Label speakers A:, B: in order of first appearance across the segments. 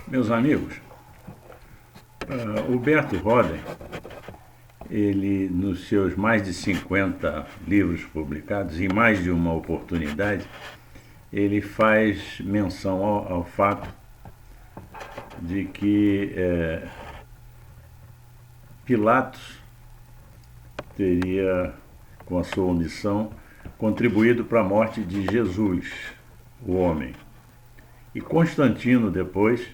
A: Meus amigos, Huberto Roden, ele nos seus mais de 50 livros publicados, em mais de uma oportunidade, ele faz menção ao fato de que Pilatos teria, com a sua omissão, contribuído para a morte de Jesus, o homem. E Constantino, depois,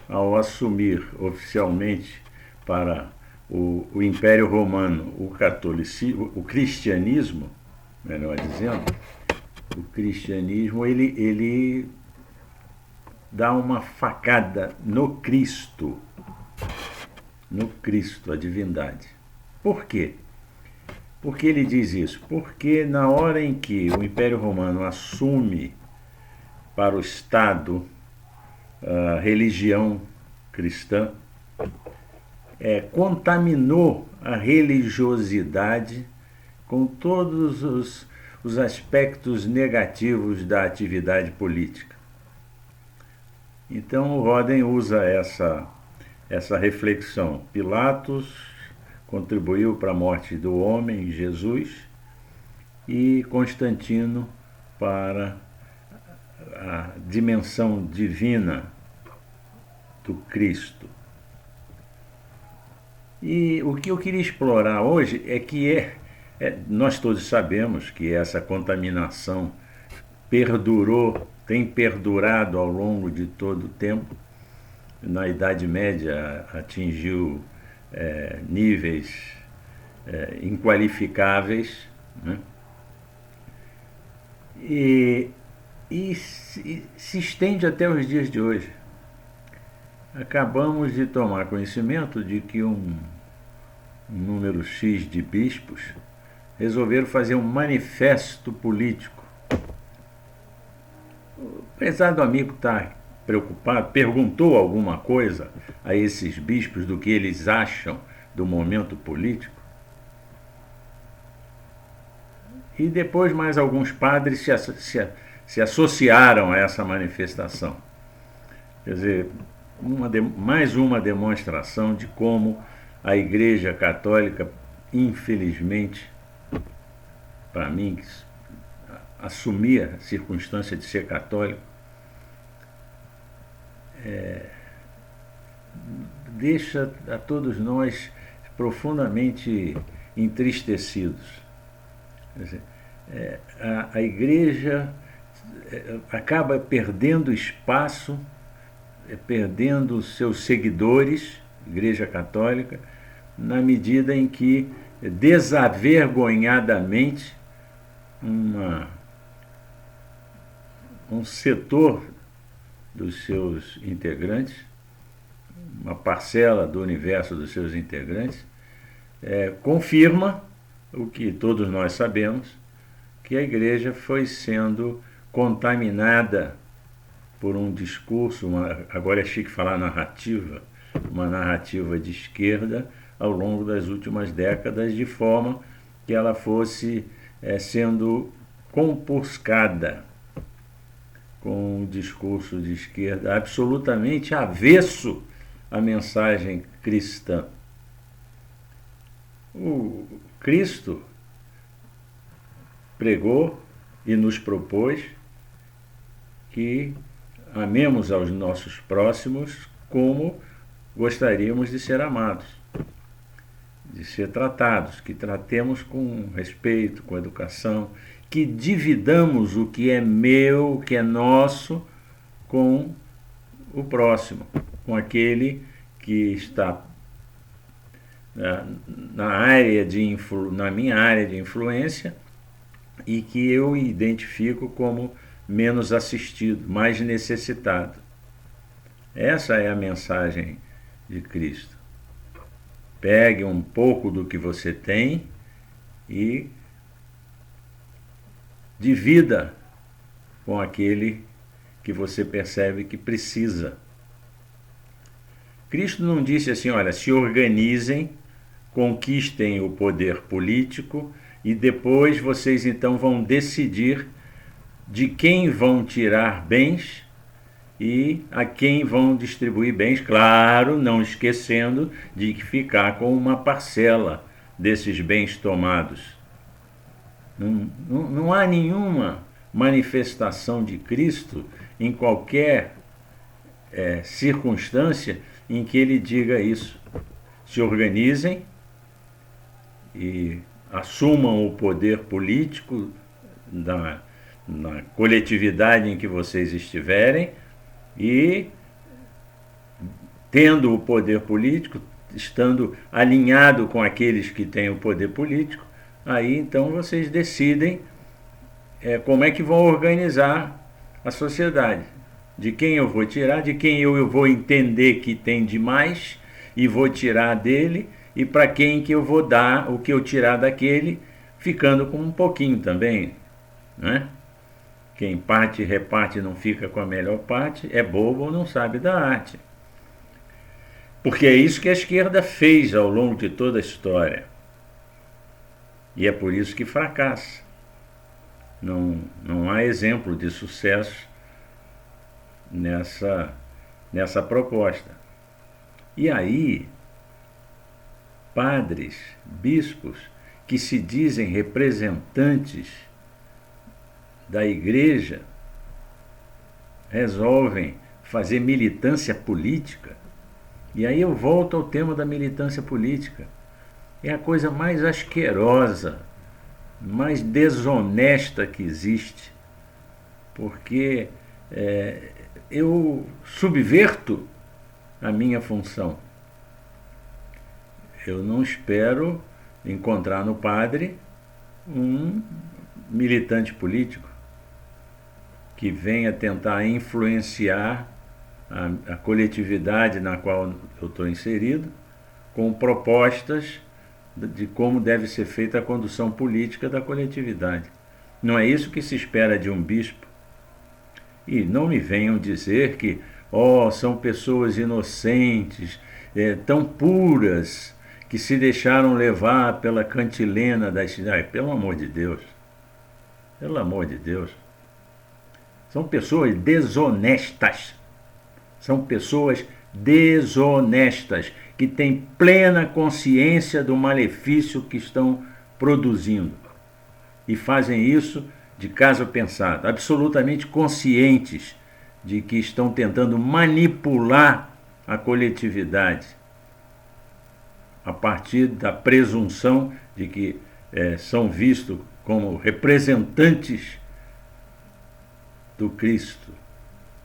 A: ao assumir oficialmente para o Império Romano o cristianismo, melhor dizendo, o cristianismo, ele dá uma facada no Cristo, a divindade. Por quê? Por que ele diz isso? Porque na hora em que o Império Romano assume para o Estado a religião cristã, contaminou a religiosidade com todos os aspectos negativos da atividade política. Então o Roden usa essa reflexão. Pilatos contribuiu para a morte do homem, Jesus, e Constantino para a dimensão divina do Cristo. E o que eu queria explorar hoje é que nós todos sabemos que essa contaminação tem perdurado ao longo de todo o tempo. Na Idade Média atingiu níveis inqualificáveis, né? E se estende até os dias de hoje. Acabamos de tomar conhecimento de que um número X de bispos resolveram fazer um manifesto político. O prezado amigo está preocupado, perguntou alguma coisa a esses bispos do que eles acham do momento político? E depois mais alguns padres se associaram a essa manifestação. Quer dizer, mais uma demonstração de como a Igreja Católica, infelizmente, para mim, que assumia a circunstância de ser católico, deixa a todos nós profundamente entristecidos. Quer dizer, a Igreja acaba perdendo espaço, perdendo seus seguidores, Igreja Católica, na medida em que desavergonhadamente um setor dos seus integrantes, uma parcela do universo dos seus integrantes, confirma o que todos nós sabemos, que a Igreja foi sendo contaminada por um discurso, agora é chique falar narrativa, uma narrativa de esquerda ao longo das últimas décadas, de forma que ela fosse sendo compuscada com um discurso de esquerda absolutamente avesso à mensagem cristã. O Cristo pregou e nos propôs que amemos aos nossos próximos como gostaríamos de ser amados, de ser tratados, que tratemos com respeito, com educação, que dividamos o que é meu, o que é nosso, com o próximo, com aquele que está na minha área de influência e que eu identifico como menos assistido, mais necessitado. Essa é a mensagem de Cristo. Pegue um pouco do que você tem e divida com aquele que você percebe que precisa. Cristo não disse assim, olha, se organizem, conquistem o poder político e depois vocês então vão decidir de quem vão tirar bens e a quem vão distribuir bens, claro, não esquecendo de ficar com uma parcela desses bens tomados. Não há nenhuma manifestação de Cristo em qualquer circunstância em que ele diga isso. Se organizem e assumam o poder político na coletividade em que vocês estiverem e, tendo o poder político, estando alinhado com aqueles que têm o poder político, aí então vocês decidem como é que vão organizar a sociedade. De quem eu vou tirar, de quem eu vou entender que tem demais e vou tirar dele, e para quem que eu vou dar o que eu tirar daquele, ficando com um pouquinho também, né? Quem parte e reparte não fica com a melhor parte, é bobo ou não sabe da arte. Porque é isso que a esquerda fez ao longo de toda a história. E é por isso que fracassa. Não há exemplo de sucesso nessa proposta. E aí, padres, bispos, que se dizem representantes da igreja, resolvem fazer militância política. E aí eu volto ao tema da militância política. É a coisa mais asquerosa, mais desonesta que existe, porque eu subverto a minha função. Eu não espero encontrar no padre um militante político que venha tentar influenciar a coletividade na qual eu estou inserido com propostas de como deve ser feita a condução política da coletividade. Não é isso que se espera de um bispo. E não me venham dizer que são pessoas inocentes, tão puras, que se deixaram levar pela cantilena das cidades. Pelo amor de Deus. Pelo amor de Deus. São pessoas desonestas. São pessoas desonestas que têm plena consciência do malefício que estão produzindo. E fazem isso de caso pensado, absolutamente conscientes de que estão tentando manipular a coletividade a partir da presunção de que são vistos como representantes do Cristo,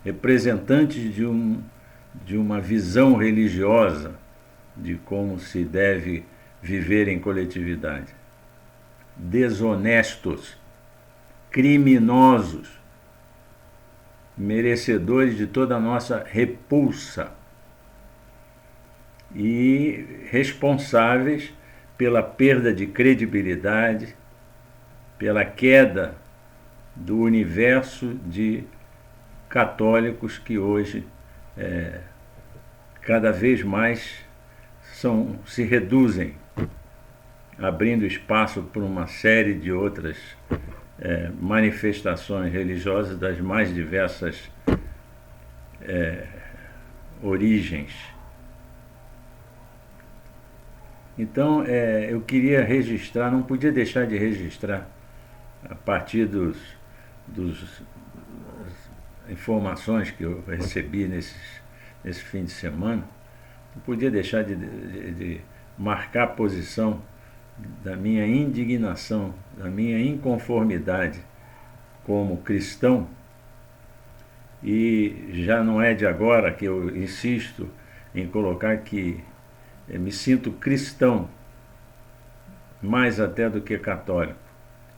A: representantes de uma visão religiosa de como se deve viver em coletividade. Desonestos, criminosos, merecedores de toda a nossa repulsa e responsáveis pela perda de credibilidade, pela queda do universo de católicos que hoje cada vez mais se reduzem, abrindo espaço para uma série de outras manifestações religiosas das mais diversas origens. Então, eu queria registrar, não podia deixar de registrar, a partir das informações que eu recebi nesse fim de semana, não podia deixar de marcar a posição da minha indignação, da minha inconformidade como cristão. E já não é de agora que eu insisto em colocar que me sinto cristão, mais até do que católico.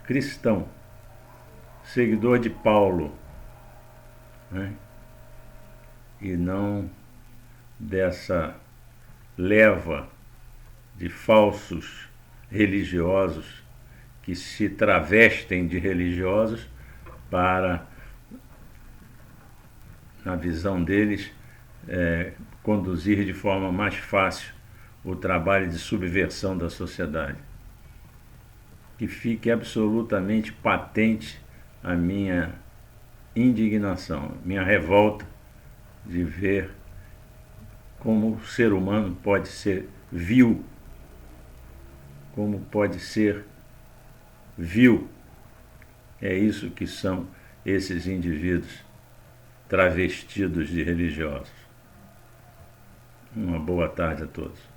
A: Cristão, seguidor de Paulo, né? E não dessa leva de falsos religiosos que se travestem de religiosos para, na visão deles, conduzir de forma mais fácil o trabalho de subversão da sociedade. Que fique absolutamente patente a minha indignação, minha revolta de ver como o ser humano pode ser vil, como pode ser vil. É isso que são esses indivíduos travestidos de religiosos. Uma boa tarde a todos.